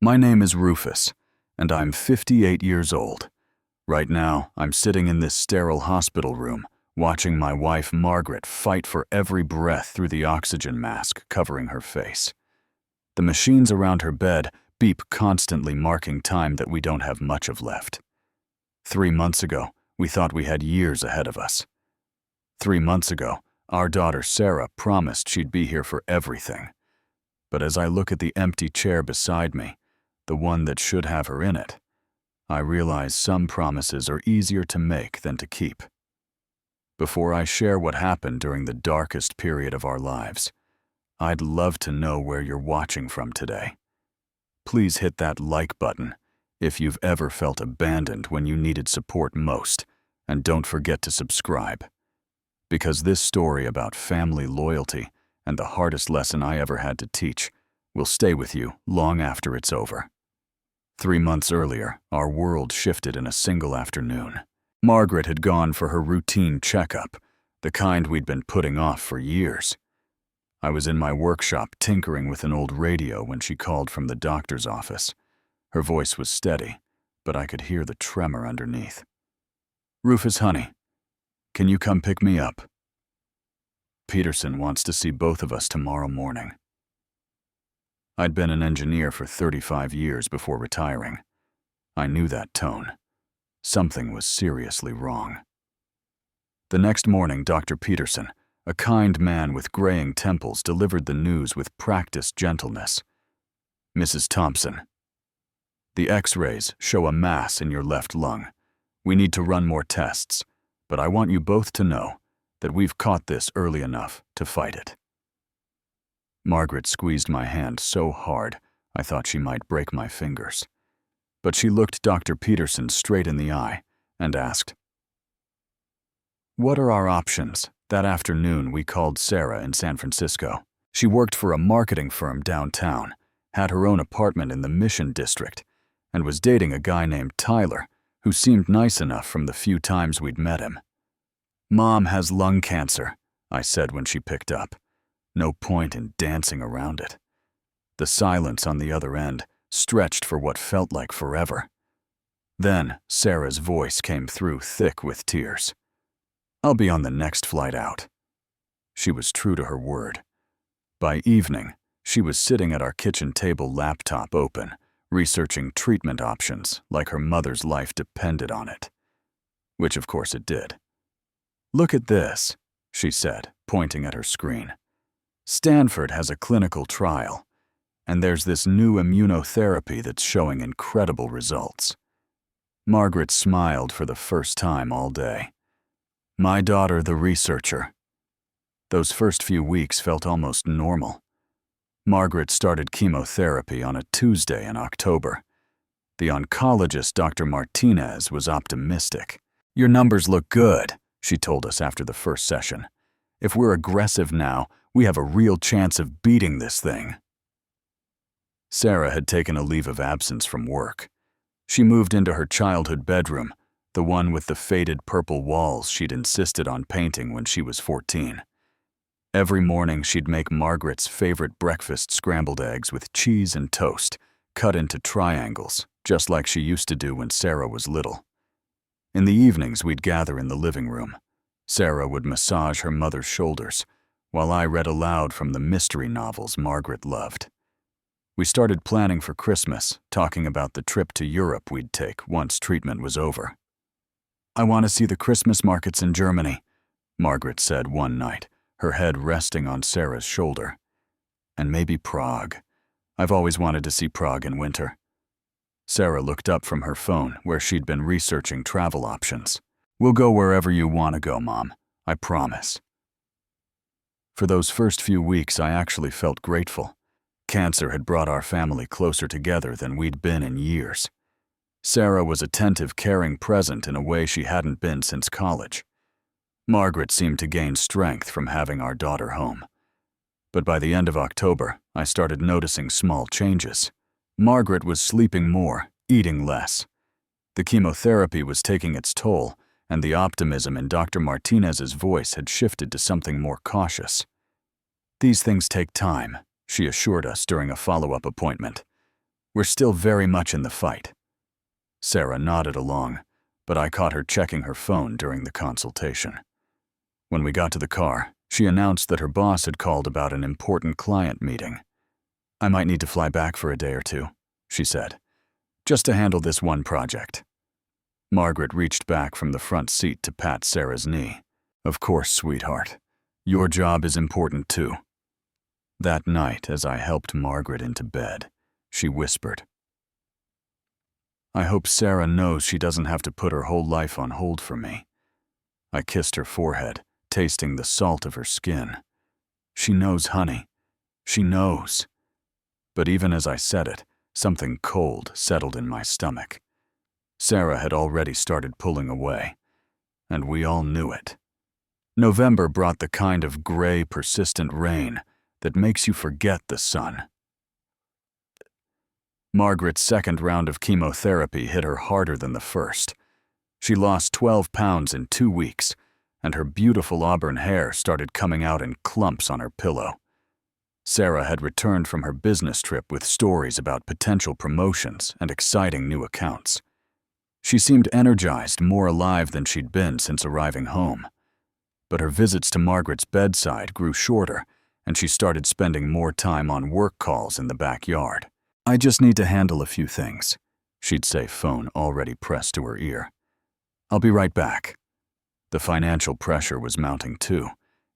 My name is Rufus, and I'm 58 years old. Right now, I'm sitting in this sterile hospital room, watching my wife Margaret fight for every breath through the oxygen mask covering her face. The machines around her bed beep constantly, marking time that we don't have much of left. 3 months ago, we thought we had years ahead of us. 3 months ago, our daughter Sarah promised she'd be here for everything. But as I look at the empty chair beside me, the one that should have her in it, I realize some promises are easier to make than to keep. Before I share what happened during the darkest period of our lives, I'd love to know where you're watching from today. Please hit that like button if you've ever felt abandoned when you needed support most, and don't forget to subscribe. Because this story about family loyalty and the hardest lesson I ever had to teach will stay with you long after it's over. 3 months earlier, our world shifted in a single afternoon. Margaret had gone for her routine checkup, the kind we'd been putting off for years. I was in my workshop tinkering with an old radio when she called from the doctor's office. Her voice was steady, but I could hear the tremor underneath. "Rufus, honey, can you come pick me up? Peterson wants to see both of us tomorrow morning." I'd been an engineer for 35 years before retiring. I knew that tone. Something was seriously wrong. The next morning, Dr. Peterson, a kind man with graying temples, delivered the news with practiced gentleness. "Mrs. Thompson, the X-rays show a mass in your left lung. We need to run more tests, but I want you both to know that we've caught this early enough to fight it." Margaret squeezed my hand so hard I thought she might break my fingers. But she looked Dr. Peterson straight in the eye and asked, "What are our options?" That afternoon, we called Sarah in San Francisco. She worked for a marketing firm downtown, had her own apartment in the Mission District, and was dating a guy named Tyler, who seemed nice enough from the few times we'd met him. "Mom has lung cancer," I said when she picked up. No point in dancing around it. The silence on the other end stretched for what felt like forever. Then Sarah's voice came through thick with tears. "I'll be on the next flight out." She was true to her word. By evening, she was sitting at our kitchen table, laptop open, researching treatment options like her mother's life depended on it. Which of course it did. "Look at this," she said, pointing at her screen. "Stanford has a clinical trial, and there's this new immunotherapy that's showing incredible results." Margaret smiled for the first time all day. My daughter, the researcher. Those first few weeks felt almost normal. Margaret started chemotherapy on a Tuesday in October. The oncologist, Dr. Martinez, was optimistic. "Your numbers look good," she told us after the first session. "If we're aggressive now, we have a real chance of beating this thing." Sarah had taken a leave of absence from work. She moved into her childhood bedroom, the one with the faded purple walls she'd insisted on painting when she was 14. Every morning she'd make Margaret's favorite breakfast, scrambled eggs with cheese and toast, cut into triangles, just like she used to do when Sarah was little. In the evenings we'd gather in the living room. Sarah would massage her mother's shoulders, while I read aloud from the mystery novels Margaret loved. We started planning for Christmas, talking about the trip to Europe we'd take once treatment was over. "I want to see the Christmas markets in Germany," Margaret said one night, her head resting on Sarah's shoulder. "And maybe Prague. I've always wanted to see Prague in winter." Sarah looked up from her phone, where she'd been researching travel options. "We'll go wherever you want to go, Mom. I promise." For those first few weeks, I actually felt grateful. Cancer had brought our family closer together than we'd been in years. Sarah was attentive, caring, present in a way she hadn't been since college. Margaret seemed to gain strength from having our daughter home. But by the end of October, I started noticing small changes. Margaret was sleeping more, eating less. The chemotherapy was taking its toll, and the optimism in Dr. Martinez's voice had shifted to something more cautious. "These things take time," she assured us during a follow-up appointment. We're still very much in the fight." Sarah nodded along, but I caught her checking her phone during the consultation. When we got to the car, she announced that her boss had called about an important client meeting. "I might need to fly back for a day or two," she said, "just to handle this one project." Margaret reached back from the front seat to pat Sarah's knee. "Of course, sweetheart. Your job is important too." That night, as I helped Margaret into bed, she whispered, "I hope Sarah knows she doesn't have to put her whole life on hold for me." I kissed her forehead, tasting the salt of her skin. "She knows, honey. She knows." But even as I said it, something cold settled in my stomach. Sarah had already started pulling away, and we all knew it. November brought the kind of gray, persistent rain that makes you forget the sun. Margaret's second round of chemotherapy hit her harder than the first. She lost 12 pounds in 2 weeks, and her beautiful auburn hair started coming out in clumps on her pillow. Sarah had returned from her business trip with stories about potential promotions and exciting new accounts. She seemed energized, more alive than she'd been since arriving home. But her visits to Margaret's bedside grew shorter, and she started spending more time on work calls in the backyard. "I just need to handle a few things," she'd say, phone already pressed to her ear. "I'll be right back." The financial pressure was mounting too.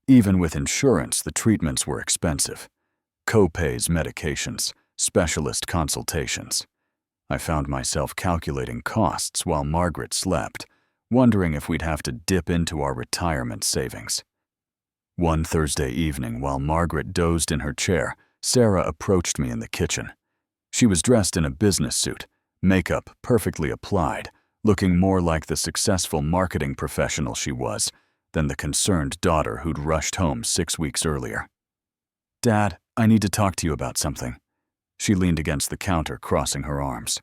Even with insurance, the treatments were expensive. Co-pays, medications, specialist consultations. I found myself calculating costs while Margaret slept, wondering if we'd have to dip into our retirement savings. One Thursday evening, while Margaret dozed in her chair, Sarah approached me in the kitchen. She was dressed in a business suit, makeup perfectly applied, looking more like the successful marketing professional she was than the concerned daughter who'd rushed home 6 weeks earlier. "Dad, I need to talk to you about something." She leaned against the counter, crossing her arms.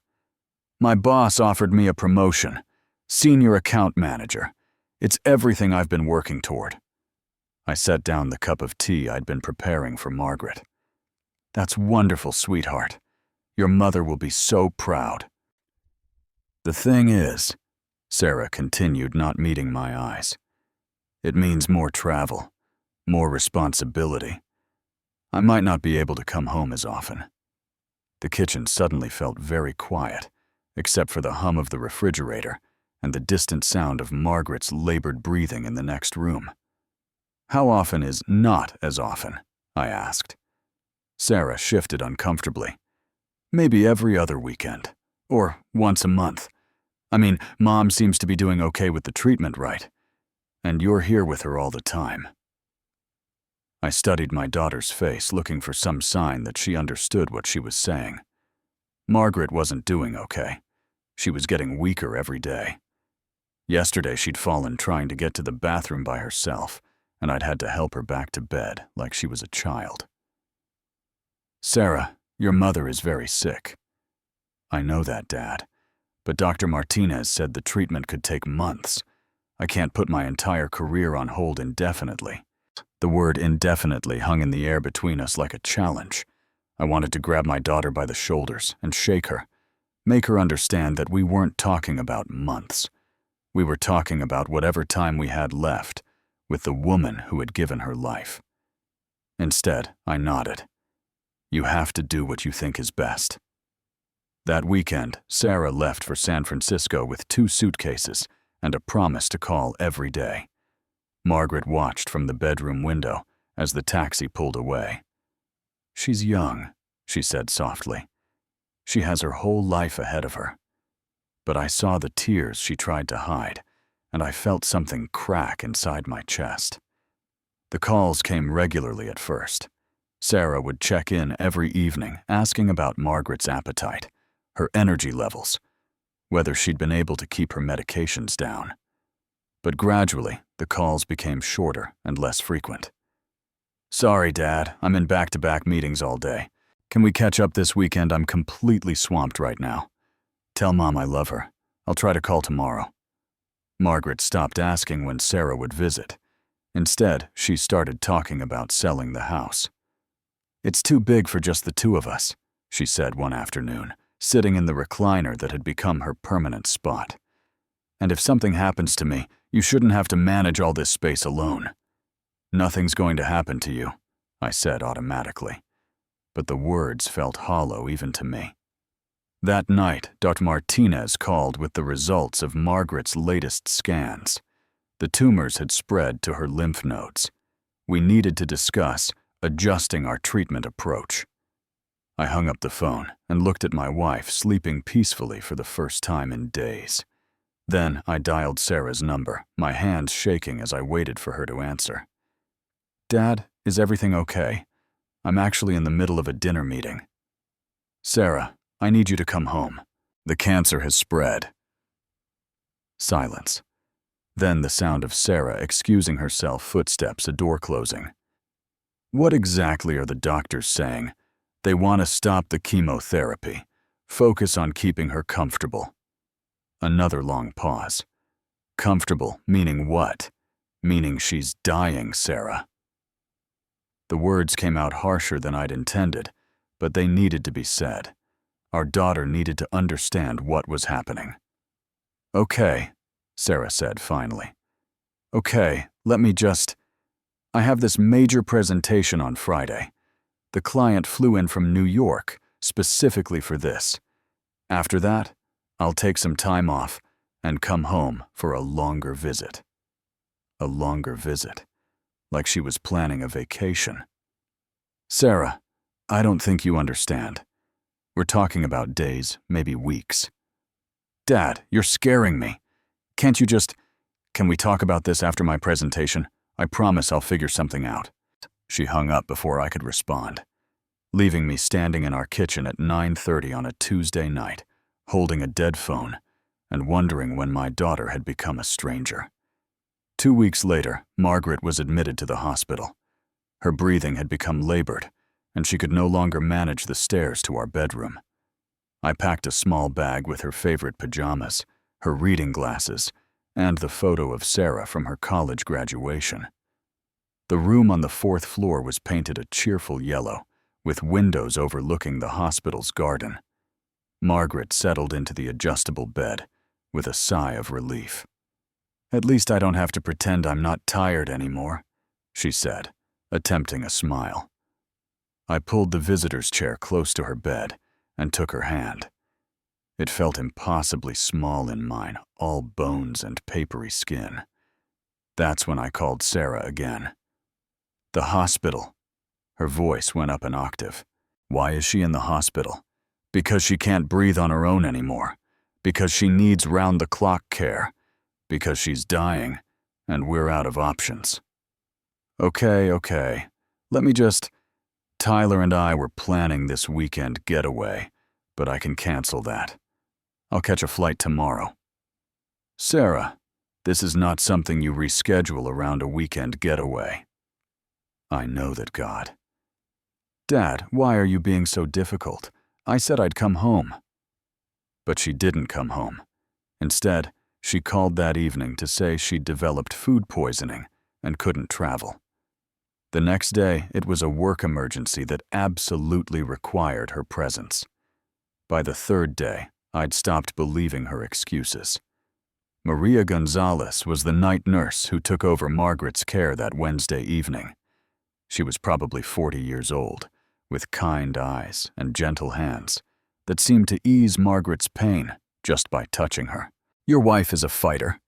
"My boss offered me a promotion. Senior account manager. It's everything I've been working toward." I set down the cup of tea I'd been preparing for Margaret. "That's wonderful, sweetheart. Your mother will be so proud." "The thing is," Sarah continued, not meeting my eyes, "it means more travel, more responsibility. I might not be able to come home as often." The kitchen suddenly felt very quiet, except for the hum of the refrigerator and the distant sound of Margaret's labored breathing in the next room. "How often is not as often?" I asked. Sarah shifted uncomfortably. "Maybe every other weekend. Or once a month. I mean, Mom seems to be doing okay with the treatment, right? And you're here with her all the time." I studied my daughter's face, looking for some sign that she understood what she was saying. Margaret wasn't doing okay. She was getting weaker every day. Yesterday she'd fallen trying to get to the bathroom by herself, and I'd had to help her back to bed like she was a child. "Sarah, your mother is very sick." "I know that, Dad. But Dr. Martinez said the treatment could take months. I can't put my entire career on hold indefinitely." The word indefinitely hung in the air between us like a challenge. I wanted to grab my daughter by the shoulders and shake her, make her understand that we weren't talking about months. We were talking about whatever time we had left with the woman who had given her life. Instead, I nodded. "You have to do what you think is best." That weekend, Sarah left for San Francisco with 2 suitcases and a promise to call every day. Margaret watched from the bedroom window as the taxi pulled away. "She's young," she said softly. "She has her whole life ahead of her." But I saw the tears she tried to hide, and I felt something crack inside my chest. The calls came regularly at first. Sarah would check in every evening, asking about Margaret's appetite, her energy levels, whether she'd been able to keep her medications down. But gradually, the calls became shorter and less frequent. "Sorry, Dad, I'm in back-to-back meetings all day. Can we catch up this weekend? I'm completely swamped right now. Tell Mom I love her. I'll try to call tomorrow." Margaret stopped asking when Sarah would visit. Instead, she started talking about selling the house. "It's too big for just the 2 of us," she said one afternoon, sitting in the recliner that had become her permanent spot. "And if something happens to me, you shouldn't have to manage all this space alone." "Nothing's going to happen to you," I said automatically. But the words felt hollow even to me. That night, Dr. Martinez called with the results of Margaret's latest scans. The tumors had spread to her lymph nodes. We needed to discuss adjusting our treatment approach. I hung up the phone and looked at my wife sleeping peacefully for the first time in days. Then I dialed Sarah's number, my hands shaking as I waited for her to answer. "Dad, is everything okay? I'm actually in the middle of a dinner meeting." "Sarah, I need you to come home. The cancer has spread." Silence. Then the sound of Sarah excusing herself, footsteps, a door closing. "What exactly are the doctors saying?" "They want to stop the chemotherapy. Focus on keeping her comfortable." Another long pause. "Comfortable, meaning what?" "Meaning she's dying, Sarah." The words came out harsher than I'd intended, but they needed to be said. Our daughter needed to understand what was happening. "Okay," Sarah said finally. "Okay, I have this major presentation on Friday. The client flew in from New York specifically for this. After that, I'll take some time off and come home for a longer visit." A longer visit. Like she was planning a vacation. "Sarah, I don't think you understand. We're talking about days, maybe weeks." "Dad, you're scaring me. Can we talk about this after my presentation? I promise I'll figure something out." She hung up before I could respond, leaving me standing in our kitchen at 9:30 on a Tuesday night, holding a dead phone and wondering when my daughter had become a stranger. 2 weeks later, Margaret was admitted to the hospital. Her breathing had become labored, and she could no longer manage the stairs to our bedroom. I packed a small bag with her favorite pajamas, her reading glasses, and the photo of Sarah from her college graduation. The room on the 4th floor was painted a cheerful yellow, with windows overlooking the hospital's garden. Margaret settled into the adjustable bed with a sigh of relief. "At least I don't have to pretend I'm not tired anymore," she said, attempting a smile. I pulled the visitor's chair close to her bed and took her hand. It felt impossibly small in mine, all bones and papery skin. That's when I called Sarah again. "The hospital." Her voice went up an octave. "Why is she in the hospital?" "Because she can't breathe on her own anymore. Because she needs round-the-clock care. Because she's dying, and we're out of options." Okay. Tyler and I were planning this weekend getaway, but I can cancel that. I'll catch a flight tomorrow." "Sarah, this is not something you reschedule around a weekend getaway." I know that God. "Dad, why are you being so difficult? I said I'd come home." But she didn't come home. Instead, she called that evening to say she'd developed food poisoning and couldn't travel. The next day, it was a work emergency that absolutely required her presence. By the 3rd day, I'd stopped believing her excuses. Maria Gonzalez was the night nurse who took over Margaret's care that Wednesday evening. She was probably 40 years old, with kind eyes and gentle hands that seemed to ease Margaret's pain just by touching her. "Your wife is a fighter,"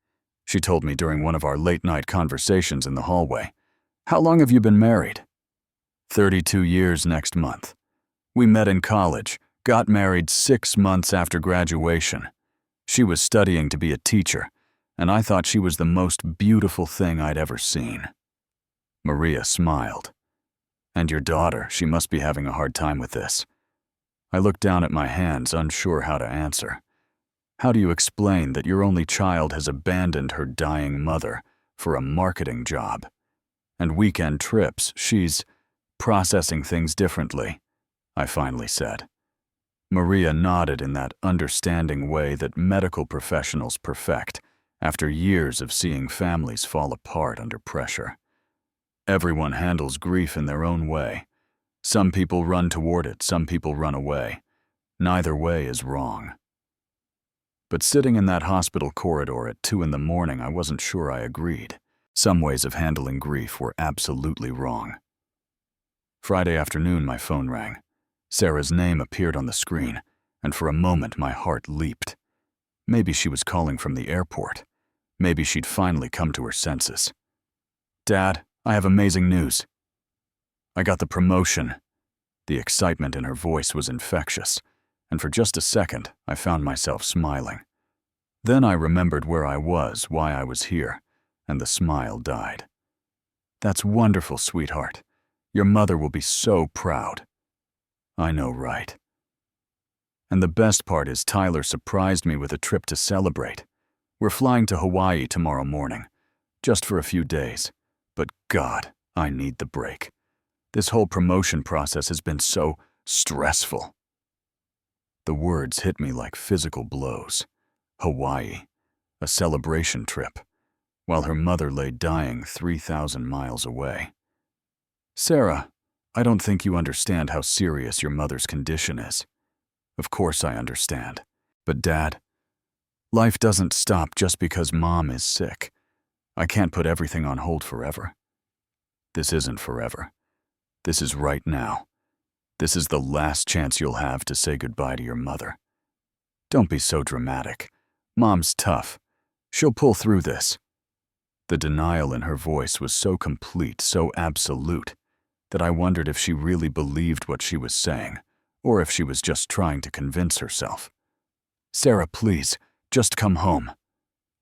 she told me during one of our late-night conversations in the hallway. "How long have you been married?" 32 years next month. We met in college, got married 6 months after graduation. She was studying to be a teacher, and I thought she was the most beautiful thing I'd ever seen." Maria smiled. "And your daughter, she must be having a hard time with this." I looked down at my hands, unsure how to answer. How do you explain that your only child has abandoned her dying mother for a marketing job? And weekend trips, she's processing things differently, I finally said. Maria nodded in that understanding way that medical professionals perfect after years of seeing families fall apart under pressure. Everyone handles grief in their own way. Some people run toward it, some people run away. Neither way is wrong. But sitting in that hospital corridor at 2 in the morning, I wasn't sure I agreed. Some ways of handling grief were absolutely wrong. Friday afternoon, my phone rang. Sarah's name appeared on the screen, and for a moment my heart leaped. Maybe she was calling from the airport. Maybe she'd finally come to her senses. "Dad, I have amazing news. I got the promotion." The excitement in her voice was infectious, and for just a second, I found myself smiling. Then I remembered where I was, why I was here, and the smile died. "That's wonderful, sweetheart. Your mother will be so proud." "I know, right?" And the best part is Tyler surprised me with a trip to celebrate. We're flying to Hawaii tomorrow morning, just for a few days. But God, I need the break. This whole promotion process has been so stressful. The words hit me like physical blows. Hawaii, a celebration trip, while her mother lay dying 3,000 miles away. "Sarah, I don't think you understand how serious your mother's condition is." "Of course I understand. But Dad, life doesn't stop just because Mom is sick. I can't put everything on hold forever." "This isn't forever. This is right now. This is the last chance you'll have to say goodbye to your mother. Don't be so dramatic. Mom's tough. She'll pull through this." The denial in her voice was so complete, so absolute, that I wondered if she really believed what she was saying, or if she was just trying to convince herself. "Sarah, please, just come home."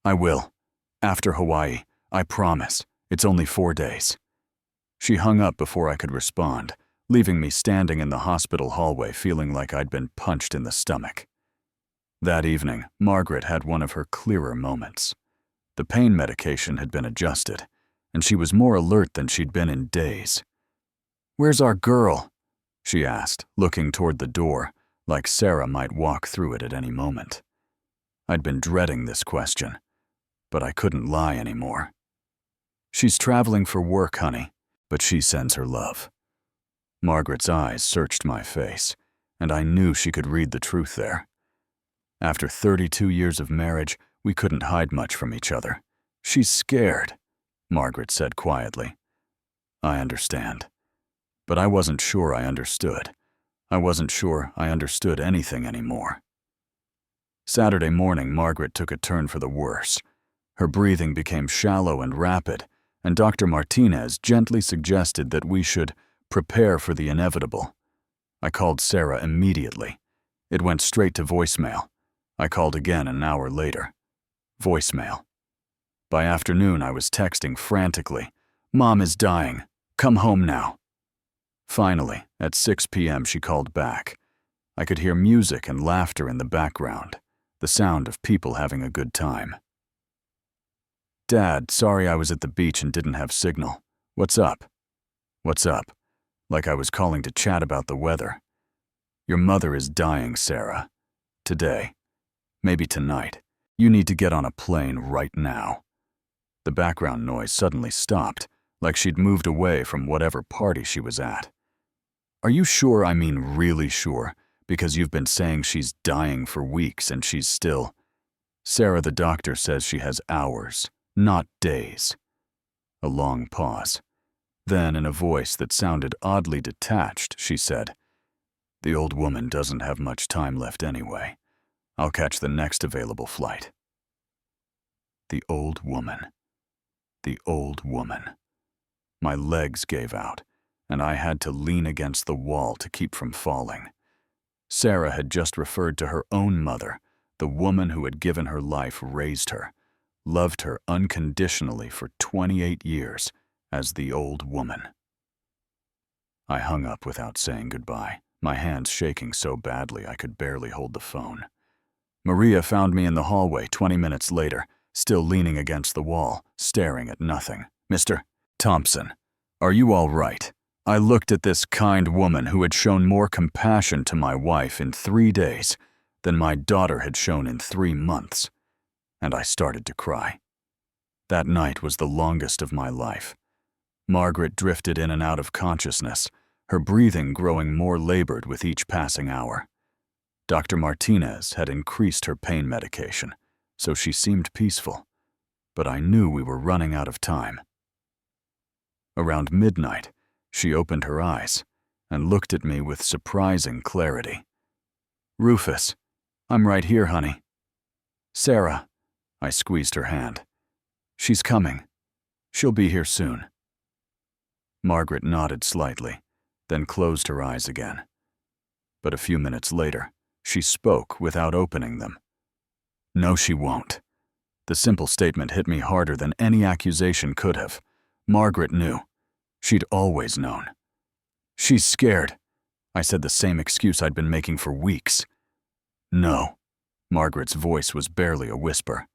"I will. After Hawaii. I promise. It's only 4 days." She hung up before I could respond, leaving me standing in the hospital hallway feeling like I'd been punched in the stomach. That evening, Margaret had one of her clearer moments. The pain medication had been adjusted, and she was more alert than she'd been in days. "Where's our girl?" she asked, looking toward the door, like Sarah might walk through it at any moment. I'd been dreading this question, but I couldn't lie anymore. "She's traveling for work, honey, but she sends her love." Margaret's eyes searched my face, and I knew she could read the truth there. After 32 years of marriage, we couldn't hide much from each other. "She's scared," Margaret said quietly. "I understand. But I wasn't sure I understood. I wasn't sure I understood anything anymore." Saturday morning, Margaret took a turn for the worse. Her breathing became shallow and rapid, and Dr. Martinez gently suggested that we should prepare for the inevitable. I called Sarah immediately. It went straight to voicemail. I called again an hour later. Voicemail. By afternoon, I was texting frantically. "Mom is dying. Come home now." Finally, at 6 p.m., she called back. I could hear music and laughter in the background, the sound of people having a good time. "Dad, sorry I was at the beach and didn't have signal. What's up?" "What's up?" Like I was calling to chat about the weather. "Your mother is dying, Sarah. Today. Maybe tonight. You need to get on a plane right now." The background noise suddenly stopped, like she'd moved away from whatever party she was at. "Are you sure? I mean really sure, because you've been saying she's dying for weeks and she's still—" "Sarah, the doctor says she has hours, not days." A long pause. Then, in a voice that sounded oddly detached, she said, "The old woman doesn't have much time left anyway. I'll catch the next available flight." The old woman. The old woman. My legs gave out, and I had to lean against the wall to keep from falling. Sarah had just referred to her own mother, the woman who had given her life, raised her, loved her unconditionally for 28 years, as the old woman. I hung up without saying goodbye, my hands shaking so badly I could barely hold the phone. Maria found me in the hallway 20 minutes later, still leaning against the wall, staring at nothing. "Mr. Thompson, are you all right? I looked at this kind woman who had shown more compassion to my wife in 3 days than my daughter had shown in 3 months, and I started to cry. That night was the longest of my life. Margaret drifted in and out of consciousness, her breathing growing more labored with each passing hour. Dr. Martinez had increased her pain medication, so she seemed peaceful, but I knew we were running out of time. Around midnight, she opened her eyes and looked at me with surprising clarity. "Rufus, I'm right here, honey." "Sarah," I squeezed her hand. "She's coming. She'll be here soon." Margaret nodded slightly, then closed her eyes again. But a few minutes later, she spoke without opening them. "No, she won't." The simple statement hit me harder than any accusation could have. Margaret knew. She'd always known. "She's scared." I said the same excuse I'd been making for weeks. "No." Margaret's voice was barely a whisper.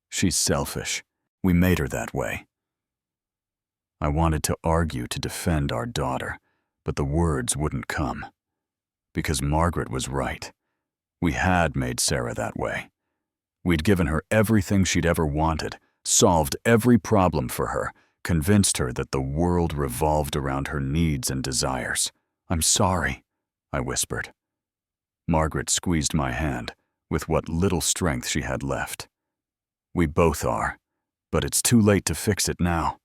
"She's selfish. We made her that way." I wanted to argue to defend our daughter, but the words wouldn't come. Because Margaret was right. We had made Sarah that way. We'd given her everything she'd ever wanted, solved every problem for her, convinced her that the world revolved around her needs and desires. "I'm sorry," I whispered. Margaret squeezed my hand with what little strength she had left. "We both are, but it's too late to fix it now."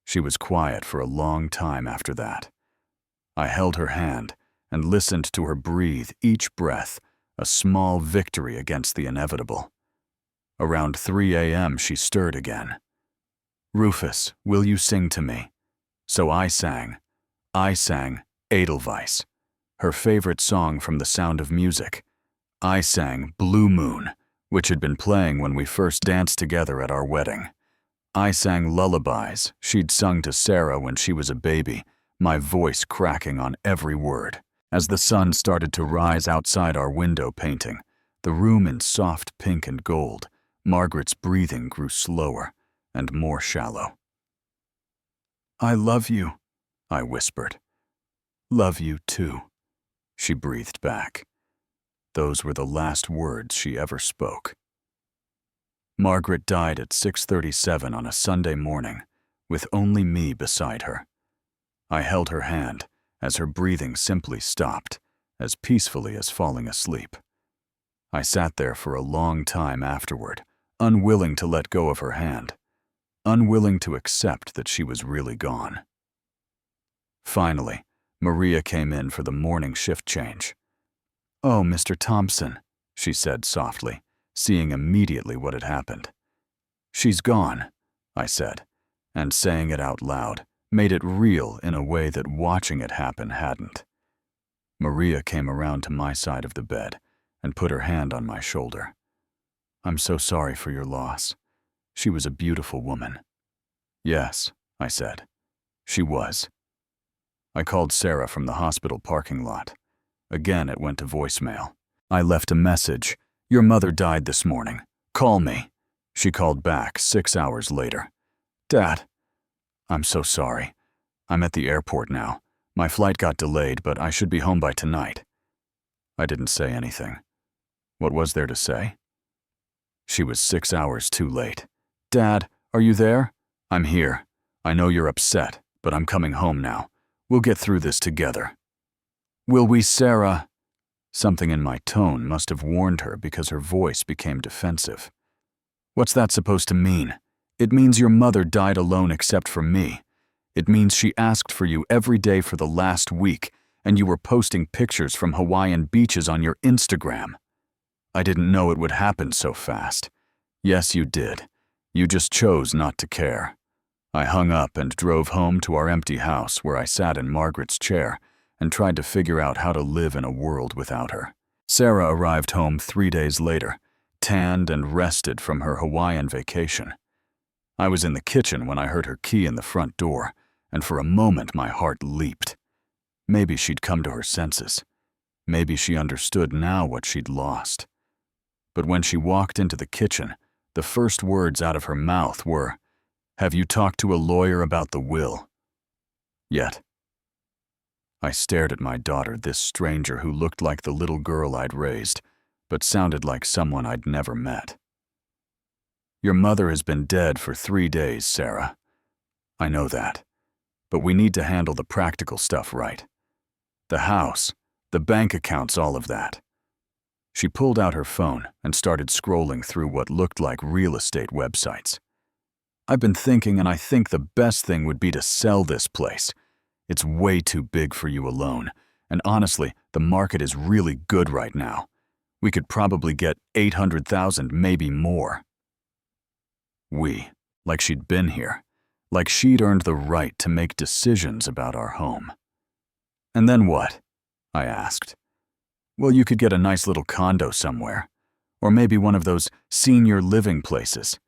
She was quiet for a long time after that. I held her hand and listened to her breathe each breath, a small victory against the inevitable. Around 3 a.m. she stirred again. "Rufus, will you sing to me?" So I sang. Edelweiss, her favorite song from The Sound of Music. I sang Blue Moon, which had been playing when we first danced together at our wedding. I sang lullabies she'd sung to Sarah when she was a baby, my voice cracking on every word. As the sun started to rise outside our window painting, the room in soft pink and gold, Margaret's breathing grew slower and more shallow. "I love you," I whispered. "Love you too," she breathed back. Those were the last words she ever spoke. Margaret died at 6:37 on a Sunday morning, with only me beside her. I held her hand as her breathing simply stopped, as peacefully as falling asleep. I sat there for a long time afterward, unwilling to let go of her hand, unwilling to accept that she was really gone. Finally, Maria came in for the morning shift change. "Oh, Mr. Thompson," she said softly, seeing immediately what had happened. "She's gone," I said, and saying it out loud made it real in a way that watching it happen hadn't. Maria came around to my side of the bed and put her hand on my shoulder. "I'm so sorry for your loss. She was a beautiful woman." "Yes," I said. "She was." I called Sarah from the hospital parking lot. Again, it went to voicemail. I left a message. "Your mother died this morning. Call me." She called back 6 hours later. "Dad, I'm so sorry. I'm at the airport now. My flight got delayed, but I should be home by tonight." I didn't say anything. What was there to say? She was 6 hours too late. "Dad, are you there?" "I'm here. I know you're upset, but I'm coming home now. We'll get through this together." "Will we, Sarah?" Something in my tone must have warned her because her voice became defensive. "What's that supposed to mean? It means your mother died alone except for me. It means she asked for you every day for the last week, and you were posting pictures from Hawaiian beaches on your Instagram. I didn't know it would happen so fast. Yes, you did. You just chose not to care." I hung up and drove home to our empty house where I sat in Margaret's chair and tried to figure out how to live in a world without her. Sarah arrived home 3 days later, tanned and rested from her Hawaiian vacation. I was in the kitchen when I heard her key in the front door, and for a moment my heart leaped. Maybe she'd come to her senses. Maybe she understood now what she'd lost. But when she walked into the kitchen, the first words out of her mouth were, "Have you talked to a lawyer about the will?" Yet. I stared at my daughter, this stranger who looked like the little girl I'd raised, but sounded like someone I'd never met. "Your mother has been dead for 3 days, Sarah. I know that, but we need to handle the practical stuff right. The house, the bank accounts, all of that. She pulled out her phone and started scrolling through what looked like real estate websites. "I've been thinking, and I think the best thing would be to sell this place. It's way too big for you alone, and honestly, the market is really good right now. We could probably get 800,000, maybe more." Like she'd been here, like she'd earned the right to make decisions about our home. "And then what?" I asked. "Well, you could get a nice little condo somewhere, or maybe one of those senior living places.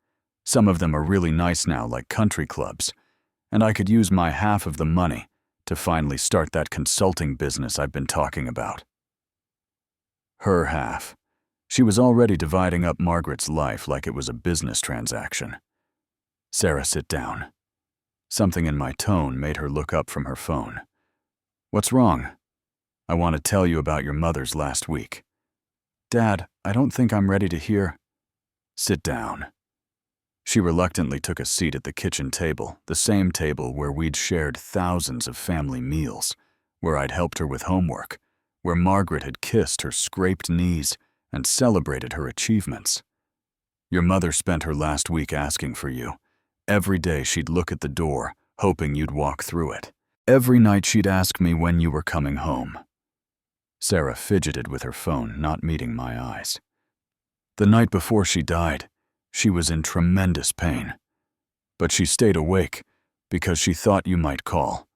Some of them are really nice now, like country clubs, and I could use my half of the money to finally start that consulting business I've been talking about." Her half. She was already dividing up Margaret's life like it was a business transaction. "Sarah, sit down." Something in my tone made her look up from her phone. "What's wrong?" "I want to tell you about your mother's last week." "Dad, I don't think I'm ready to hear." "Sit down." She reluctantly took a seat at the kitchen table, the same table where we'd shared thousands of family meals, where I'd helped her with homework, where Margaret had kissed her scraped knees and celebrated her achievements. "Your mother spent her last week asking for you. Every day she'd look at the door, hoping you'd walk through it. Every night she'd ask me when you were coming home." Sarah fidgeted with her phone, not meeting my eyes. "The night before she died, she was in tremendous pain. But she stayed awake because she thought you might call.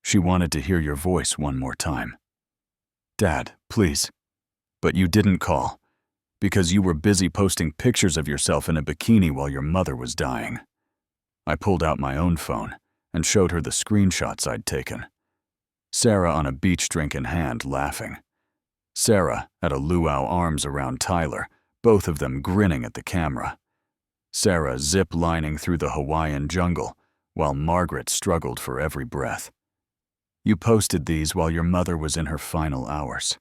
She wanted to hear your voice one more time." "Dad, please." "But you didn't call because you were busy posting pictures of yourself in a bikini while your mother was dying." I pulled out my own phone and showed her the screenshots I'd taken. Sarah on a beach drink in hand, laughing. Sarah had a luau arms around Tyler, both of them grinning at the camera. Sarah zip-lining through the Hawaiian jungle, while Margaret struggled for every breath. "You posted these while your mother was in her final hours."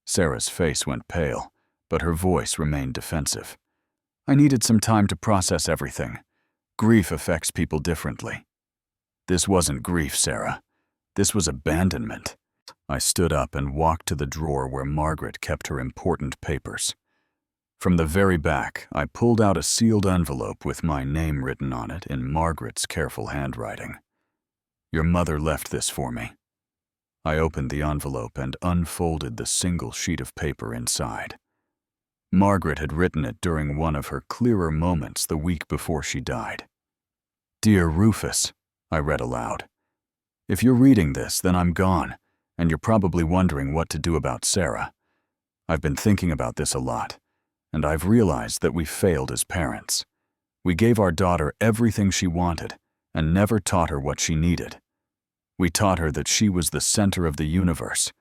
Sarah's face went pale, but her voice remained defensive. "I needed some time to process everything. Grief affects people differently." "This wasn't grief, Sarah. This was abandonment." I stood up and walked to the drawer where Margaret kept her important papers. From the very back, I pulled out a sealed envelope with my name written on it in Margaret's careful handwriting. "Your mother left this for me." I opened the envelope and unfolded the single sheet of paper inside. Margaret had written it during one of her clearer moments the week before she died. "Dear Rufus," I read aloud. "If you're reading this, then I'm gone, and you're probably wondering what to do about Sarah. I've been thinking about this a lot, and I've realized that we failed as parents. We gave our daughter everything she wanted and never taught her what she needed. We taught her that she was the center of the universe,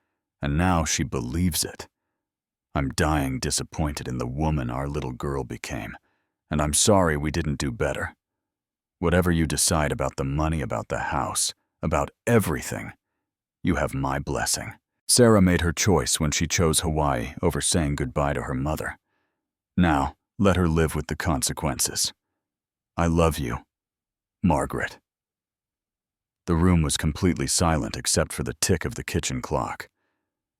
and now she believes it. I'm dying disappointed in the woman our little girl became, and I'm sorry we didn't do better. Whatever you decide about the money, about the house, about everything, you have my blessing." Sarah made her choice when she chose Hawaii over saying goodbye to her mother. Now, let her live with the consequences. I love you, Margaret. The room was completely silent except for the tick of the kitchen clock.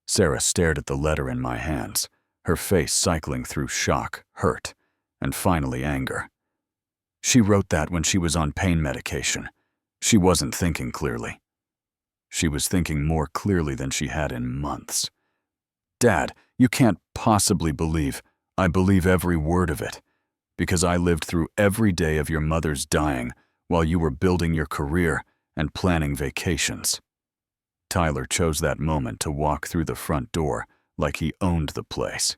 Sarah stared at the letter in my hands, her face cycling through shock, hurt, and finally anger. She wrote that when she was on pain medication. She wasn't thinking clearly. She was thinking more clearly than she had in months. "Dad, you can't possibly believe. I believe every word of it, because I lived through every day of your mother's dying while you were building your career and planning vacations." Tyler chose that moment to walk through the front door like he owned the place.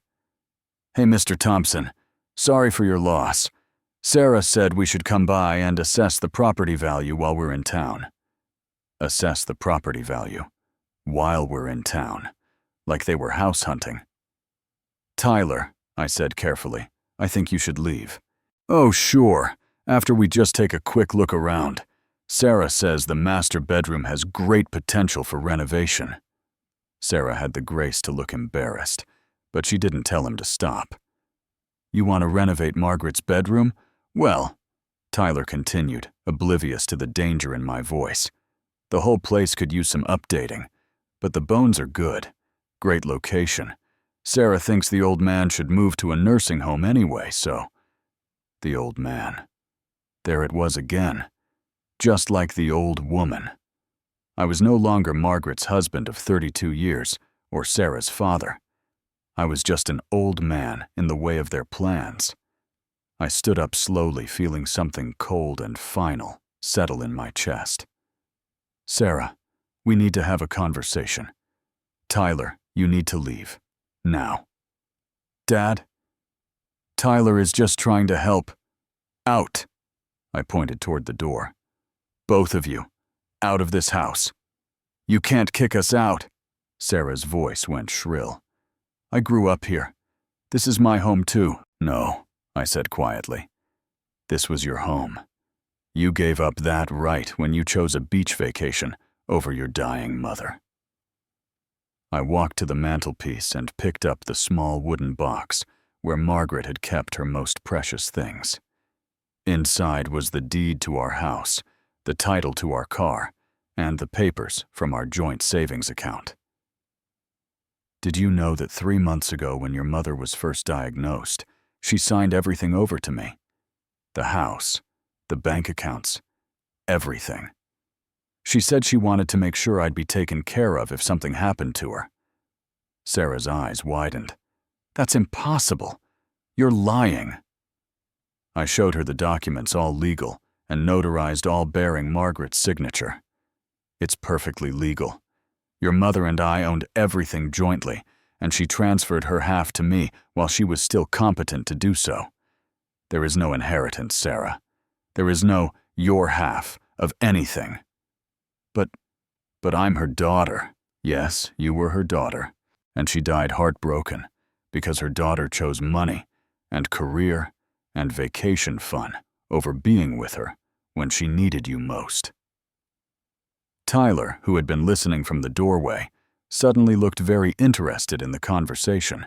"Hey, Mr. Thompson, sorry for your loss. Sarah said we should come by and assess the property value while we're in town." Assess the property value while we're in town, like they were house hunting. "Tyler," I said carefully, "I think you should leave." "Oh, sure, after we just take a quick look around. Sarah says the master bedroom has great potential for renovation." Sarah had the grace to look embarrassed, but she didn't tell him to stop. "You want to renovate Margaret's bedroom? Well," Tyler continued, oblivious to the danger in my voice, "the whole place could use some updating, but the bones are good. Great location. Sarah thinks the old man should move to a nursing home anyway, so. The old man. There it was again. Just like the old woman. I was no longer Margaret's husband of 32 years, or Sarah's father. I was just an old man in the way of their plans. I stood up slowly, feeling something cold and final settle in my chest. Sarah, we need to have a conversation. Tyler, you need to leave. Now. Dad? Tyler is just trying to help. Out. I pointed toward the door. Both of you, out of this house. You can't kick us out. Sarah's voice went shrill. I grew up here. This is my home too. No, I said quietly. This was your home. You gave up that right when you chose a beach vacation over your dying mother. I walked to the mantelpiece and picked up the small wooden box where Margaret had kept her most precious things. Inside was the deed to our house, the title to our car, and the papers from our joint savings account. Did you know that 3 months ago when your mother was first diagnosed, she signed everything over to me? The house, the bank accounts, everything. She said she wanted to make sure I'd be taken care of if something happened to her. Sarah's eyes widened. That's impossible. You're lying. I showed her the documents, all legal, and notarized, all bearing Margaret's signature. It's perfectly legal. Your mother and I owned everything jointly, and she transferred her half to me while she was still competent to do so. There is no inheritance, Sarah. There is no your half of anything. But I'm her daughter. Yes, you were her daughter. And she died heartbroken because her daughter chose money and career and vacation fun over being with her when she needed you most. Tyler, who had been listening from the doorway, suddenly looked very interested in the conversation.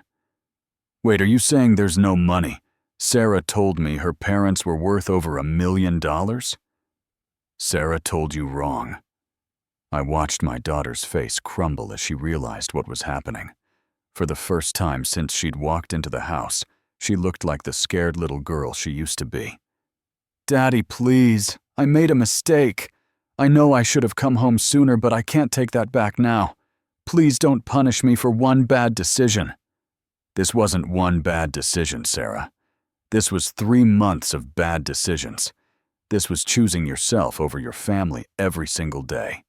Wait, are you saying there's no money? Sarah told me her parents were worth over $1 million? Sarah told you wrong. I watched my daughter's face crumble as she realized what was happening. For the first time since she'd walked into the house, she looked like the scared little girl she used to be. Daddy, please. I made a mistake. I know I should have come home sooner, but I can't take that back now. Please don't punish me for one bad decision. This wasn't one bad decision, Sarah. This was 3 months of bad decisions. This was choosing yourself over your family every single day.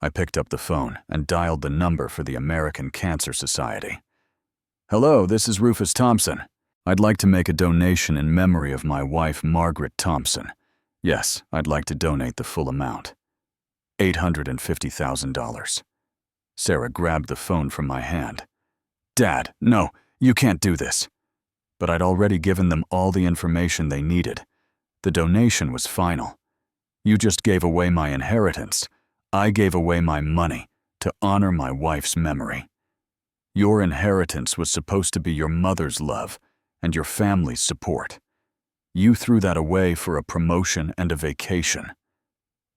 I picked up the phone and dialed the number for the American Cancer Society. Hello, this is Rufus Thompson. I'd like to make a donation in memory of my wife, Margaret Thompson. Yes, I'd like to donate the full amount. $850,000. Sarah grabbed the phone from my hand. Dad, no, you can't do this. But I'd already given them all the information they needed. The donation was final. You just gave away my inheritance. I gave away my money to honor my wife's memory. Your inheritance was supposed to be your mother's love and your family's support. You threw that away for a promotion and a vacation.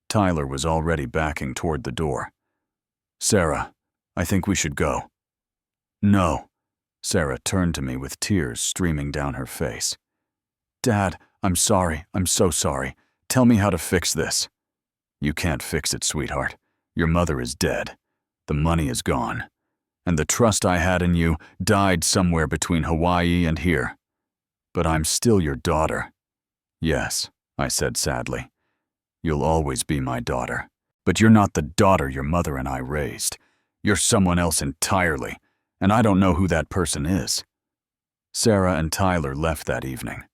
Tyler was already backing toward the door. Sarah, I think we should go. No. Sarah turned to me with tears streaming down her face. Dad, I'm sorry. I'm so sorry. Tell me how to fix this. You can't fix it, sweetheart. Your mother is dead. The money is gone. And the trust I had in you died somewhere between Hawaii and here. But I'm still your daughter. Yes, I said sadly. You'll always be my daughter. But you're not the daughter your mother and I raised. You're someone else entirely, and I don't know who that person is. Sarah and Tyler left that evening.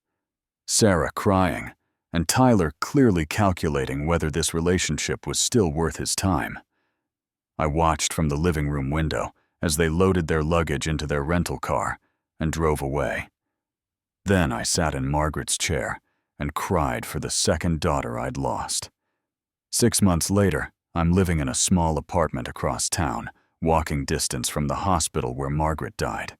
Sarah crying, and Tyler clearly calculating whether this relationship was still worth his time. I watched from the living room window as they loaded their luggage into their rental car and drove away. Then I sat in Margaret's chair and cried for the second daughter I'd lost. 6 months later, I'm living in a small apartment across town, walking distance from the hospital where Margaret died.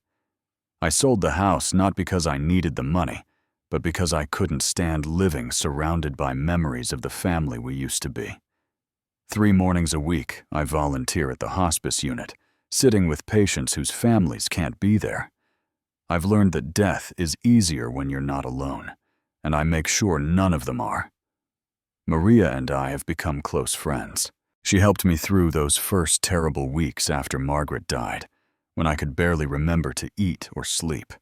I sold the house not because I needed the money, but because I couldn't stand living surrounded by memories of the family we used to be. 3 mornings a week, I volunteer at the hospice unit, sitting with patients whose families can't be there. I've learned that death is easier when you're not alone, and I make sure none of them are. Maria and I have become close friends. She helped me through those first terrible weeks after Margaret died, when I could barely remember to eat or sleep.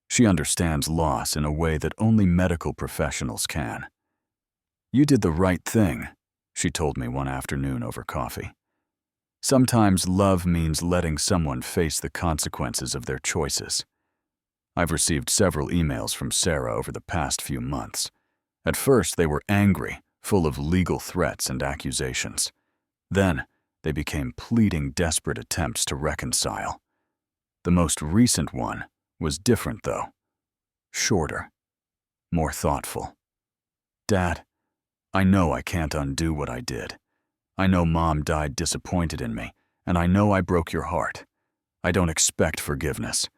She understands loss in a way that only medical professionals can. "You did the right thing," she told me one afternoon over coffee. Sometimes love means letting someone face the consequences of their choices. I've received several emails from Sarah over the past few months. At first, they were angry, full of legal threats and accusations. Then, they became pleading, desperate attempts to reconcile. The most recent one was different, though. Shorter. More thoughtful. "Dad, I know I can't undo what I did. I know Mom died disappointed in me, and I know I broke your heart. I don't expect forgiveness.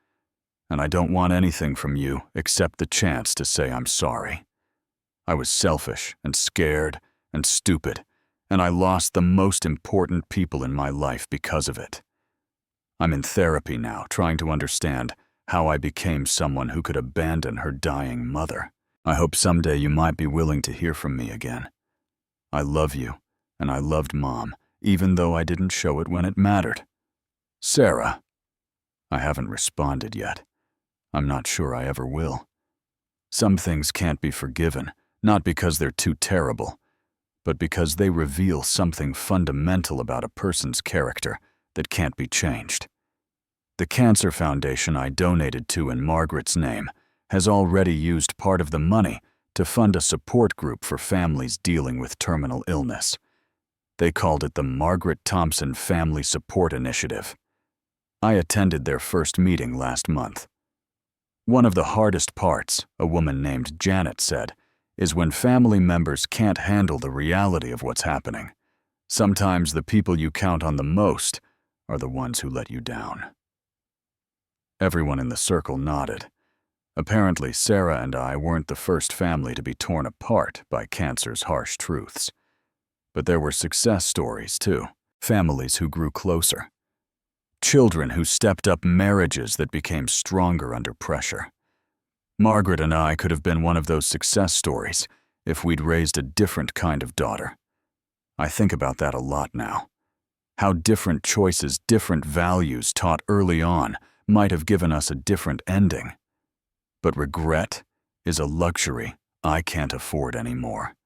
And I don't want anything from you except the chance to say I'm sorry. I was selfish and scared and stupid, and I lost the most important people in my life because of it. I'm in therapy now, trying to understand how I became someone who could abandon her dying mother. I hope someday you might be willing to hear from me again. I love you, and I loved Mom, even though I didn't show it when it mattered. Sarah." I haven't responded yet. I'm not sure I ever will. Some things can't be forgiven, not because they're too terrible, but because they reveal something fundamental about a person's character that can't be changed. The Cancer Foundation I donated to in Margaret's name has already used part of the money to fund a support group for families dealing with terminal illness. They called it the Margaret Thompson Family Support Initiative. I attended their first meeting last month. "One of the hardest parts," a woman named Janet said, "is when family members can't handle the reality of what's happening. Sometimes the people you count on the most are the ones who let you down." Everyone in the circle nodded. Apparently, Sarah and I weren't the first family to be torn apart by cancer's harsh truths. But there were success stories, too. Families who grew closer. Children who stepped up, marriages that became stronger under pressure. Margaret and I could have been one of those success stories if we'd raised a different kind of daughter. I think about that a lot now. How different choices, different values taught early on might have given us a different ending. But regret is a luxury I can't afford anymore.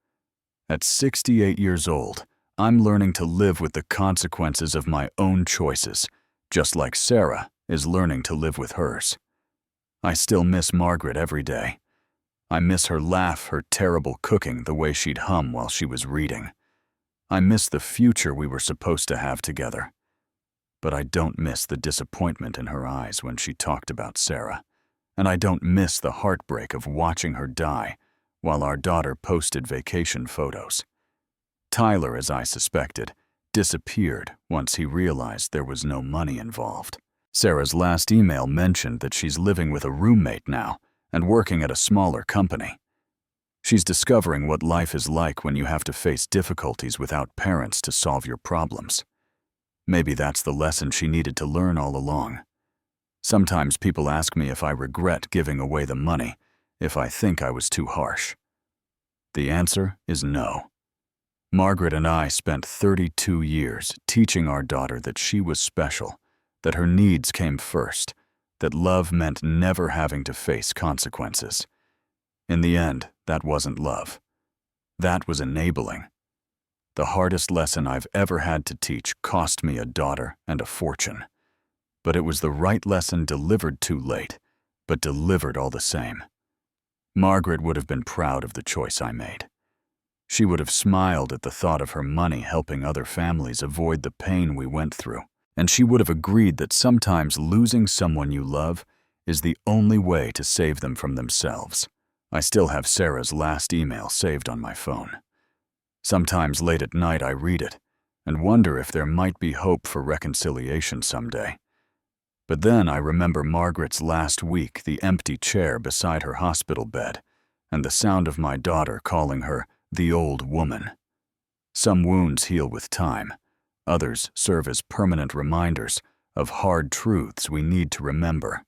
At 68 years old, I'm learning to live with the consequences of my own choices, just like Sarah is learning to live with hers. I still miss Margaret every day. I miss her laugh, her terrible cooking, the way she'd hum while she was reading. I miss the future we were supposed to have together. But I don't miss the disappointment in her eyes when she talked about Sarah. And I don't miss the heartbreak of watching her die while our daughter posted vacation photos. Tyler, as I suspected, disappeared once he realized there was no money involved. Sarah's last email mentioned that she's living with a roommate now and working at a smaller company. She's discovering what life is like when you have to face difficulties without parents to solve your problems. Maybe that's the lesson she needed to learn all along. Sometimes people ask me if I regret giving away the money, if I think I was too harsh. The answer is no. Margaret and I spent 32 years teaching our daughter that she was special, that her needs came first, that love meant never having to face consequences. In the end, that wasn't love. That was enabling. The hardest lesson I've ever had to teach cost me a daughter and a fortune. But it was the right lesson delivered too late, but delivered all the same. Margaret would have been proud of the choice I made. She would have smiled at the thought of her money helping other families avoid the pain we went through, and she would have agreed that sometimes losing someone you love is the only way to save them from themselves. I still have Sarah's last email saved on my phone. Sometimes late at night I read it and wonder if there might be hope for reconciliation someday. But then I remember Margaret's last week, the empty chair beside her hospital bed, and the sound of my daughter calling her the old woman. Some wounds heal with time. Others serve as permanent reminders of hard truths we need to remember.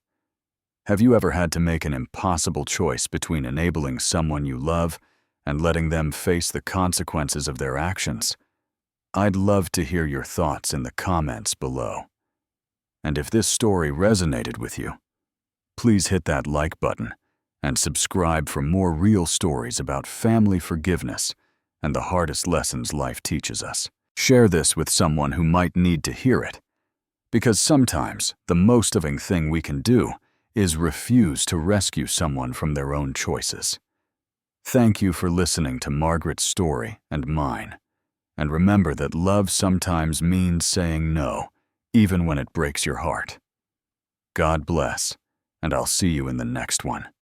Have you ever had to make an impossible choice between enabling someone you love and letting them face the consequences of their actions? I'd love to hear your thoughts in the comments below. And if this story resonated with you, please hit that like button and subscribe for more real stories about family forgiveness and the hardest lessons life teaches us. Share this with someone who might need to hear it, because sometimes the most loving thing we can do is refuse to rescue someone from their own choices. Thank you for listening to Margaret's story and mine. And remember that love sometimes means saying no, even when it breaks your heart. God bless, and I'll see you in the next one.